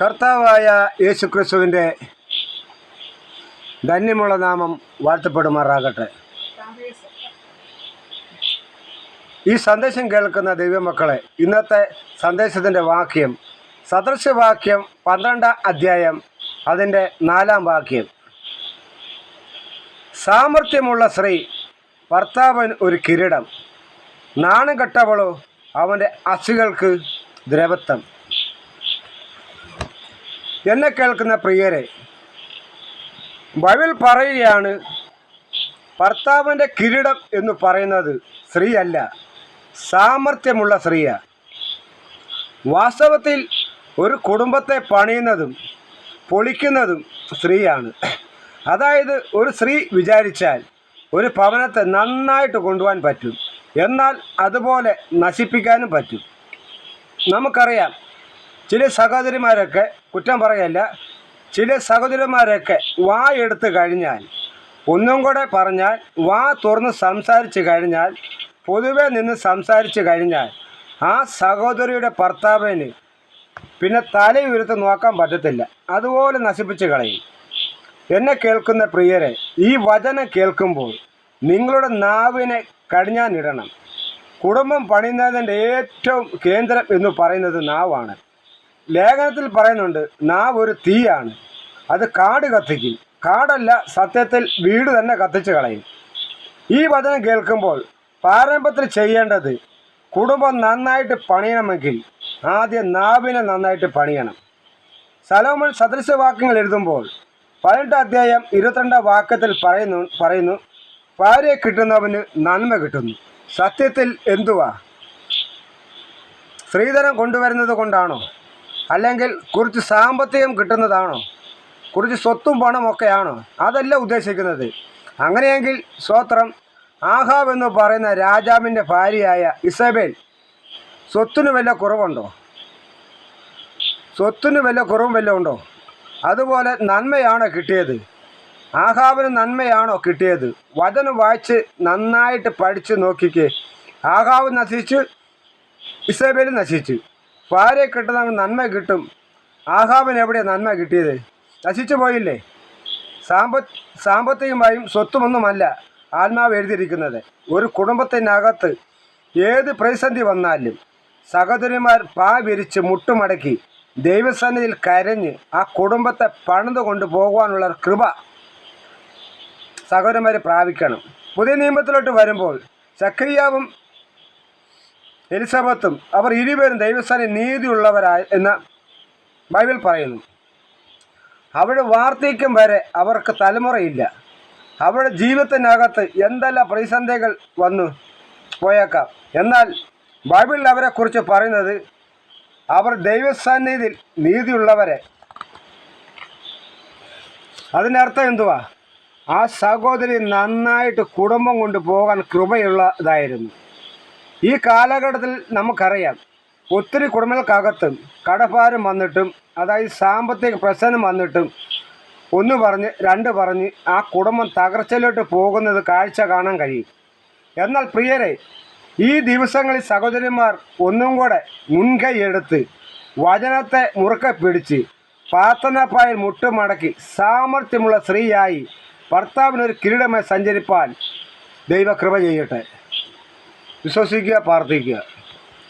കർത്താവായ യേശുക്രിസ്തുവിൻ്റെ ധന്യമുള്ള നാമം വാഴ്ത്തപ്പെടുമാറാകട്ടെ. ഈ സന്ദേശം കേൾക്കുന്ന ദൈവമക്കളെ, ഇന്നത്തെ സന്ദേശത്തിൻ്റെ വാക്യം സദൃശവാക്യം 12-ാം അധ്യായം അതിൻ്റെ 4-ാം വാക്യം. സാമർഥ്യമുള്ള സ്ത്രീ ഭർത്താവിന് ഒരു കിരീടം, നാണം കെട്ടവളോ അവൻ്റെ അസ്ഥികൾക്ക് ദ്രവത്വം. എന്നെ കേൾക്കുന്ന പ്രിയരെ, ബൈബിൾ പറയുകയാണ്, ഭർത്താവിൻ്റെ കിരീടം എന്ന് പറയുന്നത് സ്ത്രീയല്ല, സാമർഥ്യമുള്ള സ്ത്രീയാണ്. വാസ്തവത്തിൽ ഒരു കുടുംബത്തെ പണിയുന്നതും പൊളിക്കുന്നതും സ്ത്രീയാണ്. അതായത് ഒരു സ്ത്രീ വിചാരിച്ചാൽ ഒരു ഭവനത്തെ നന്നായിട്ട് കൊണ്ടുപോകാൻ പറ്റും, എന്നാൽ അതുപോലെ നശിപ്പിക്കാനും പറ്റും. നമുക്കറിയാം, ചില സഹോദരിമാരൊക്കെ, കുറ്റം പറയല്ല, ചില സഹോദരിമാരൊക്കെ എടുത്തു കഴിഞ്ഞാൽ, ഒന്നും കൂടെ പറഞ്ഞാൽ വാ തുറന്ന് സംസാരിച്ച് കഴിഞ്ഞാൽ, പൊതുവെ നിന്ന് സംസാരിച്ച് കഴിഞ്ഞാൽ ആ സഹോദരിയുടെ ഭർത്താവിന് പിന്നെ തലയുയർത്തി നോക്കാൻ പറ്റത്തില്ല, അതുപോലെ നശിപ്പിച്ച് കളയും. എന്നെ കേൾക്കുന്ന പ്രിയരെ, ഈ വചനം കേൾക്കുമ്പോൾ നിങ്ങളുടെ നാവിനെ കടിഞ്ഞാനിടണം. കുടുംബം പണിയുന്നതിൻ്റെ ഏറ്റവും കേന്ദ്രം എന്ന് പറയുന്നത് നാവാണ്. ലേഖനത്തിൽ പറയുന്നുണ്ട്, നാവ് ഒരു തീയാണ്, അത് കാട് കത്തിക്കും. കാടല്ല, സത്യത്തിൽ വീട് തന്നെ കത്തിച്ച് കളയും. ഈ വചനം കേൾക്കുമ്പോൾ പാരമ്പര്യത്തിൽ ചെയ്യേണ്ടത്, കുടുംബം നന്നായിട്ട് പണിയണമെങ്കിൽ ആദ്യം നാവിനെ നന്നായിട്ട് പണിയണം. ശലോമോൻ സദൃശവാക്യങ്ങൾ എഴുതുമ്പോൾ 18-ാം അധ്യായം 22-ാം വാക്യത്തിൽ പറയുന്നു ഭാര്യയെ കിട്ടുന്നവന് നന്മ കിട്ടുന്നു. സത്യത്തിൽ എന്തുവാ? സ്ത്രീധനം കൊണ്ടുവരുന്നത് കൊണ്ടാണോ? അല്ലെങ്കിൽ കുറച്ച് സാമ്പത്തികം കിട്ടുന്നതാണോ? കുറച്ച് സ്വത്തും പണമൊക്കെയാണോ? അതല്ല ഉദ്ദേശിക്കുന്നത്. അങ്ങനെയെങ്കിൽ സ്വത്രം, ആഹാബ് എന്ന് പറയുന്ന രാജാവിൻ്റെ ഭാര്യയായ ഇസബേൽ സ്വത്തിന് വല്ല കുറവുണ്ടോ? സ്വത്തിന് വല്ല കുറവും വല്ല ഉണ്ടോ? അതുപോലെ നന്മയാണോ കിട്ടിയത്? ആഹാബിന് നന്മയാണോ കിട്ടിയത്? വചനം വായിച്ച് നന്നായിട്ട് പഠിച്ച് നോക്കിക്കേ. ആഹാബ് നശിച്ച്, ഇസബേൽ നശിച്ചു. ഭാര്യയെ കിട്ടുന്നവന് നന്മ കിട്ടും. ആഹാബിന് എവിടെയാണ് നന്മ കിട്ടിയത്? നശിച്ചു പോയില്ലേ? സാമ്പത്തികമായും സ്വത്തുമൊന്നുമല്ല ആത്മാവ് എഴുതിയിരിക്കുന്നത്. ഒരു കുടുംബത്തിനകത്ത് ഏത് പ്രതിസന്ധി വന്നാലും സഹോദരിമാർ വിരിച്ച് മുട്ടുമടക്കി ദൈവസന്നിധിയിൽ കരഞ്ഞ് ആ കുടുംബത്തെ പണിതു കൊണ്ട് പോകുവാനുള്ള കൃപ സഹോദരന്മാർ പ്രാപിക്കണം. പുതിയ നിയമത്തിലോട്ട് വരുമ്പോൾ സക്രിയാവും എലിസബത്തും അവർ ഇരുവരും ദൈവസ്ഥാനിൽ നീതിയുള്ളവരായി എന്ന് ബൈബിൾ പറയുന്നു. അവരുടെ വാർദ്ധക്യം വരെ അവർക്ക് തലമുറയില്ല. അവരുടെ ജീവിതത്തിനകത്ത് എന്തെല്ലാം പ്രതിസന്ധികൾ വന്നു പോയേക്കാം. എന്നാൽ ബൈബിളിൽ അവരെക്കുറിച്ച് പറയുന്നത്, അവർ ദൈവസന്നിധിയിൽ നീതിയുള്ളവരെ. അതിനർത്ഥം എന്തുവാ? ആ സഹോദരി നന്നായിട്ട് കുടുംബം കൊണ്ട് പോകാൻ കൃപയുള്ളതായിരുന്നു. ഈ കാലഘട്ടത്തിൽ നമുക്കറിയാം, ഒത്തിരി കുടുംബങ്ങൾക്കകത്തും കടഭാരം വന്നിട്ടും, അതായത് സാമ്പത്തിക പ്രശ്നം വന്നിട്ടും, ഒന്ന് പറഞ്ഞ് രണ്ട് പറഞ്ഞ് ആ കുടുംബം തകർച്ചയിലോട്ട് പോകുന്നത് കാഴ്ച കാണാൻ കഴിയും. എന്നാൽ പ്രിയരെ, ഈ ദിവസങ്ങളിൽ സഹോദരിമാർ ഒന്നും കൂടെ മുൻകൈ എടുത്ത് വചനത്തെ മുറുക്കെ പിടിച്ച് പ്രാർത്ഥനാപ്പായിൽ മുട്ടുമടക്കി സാമർഥ്യമുള്ള സ്ത്രീയായി ഭർത്താവിനൊരു കിരീടമായി സഞ്ചരിപ്പാൻ ദൈവകൃപ ചെയ്യട്ടെ. വിശ്വസിക്കുക, പ്രാർത്ഥിക്കുക.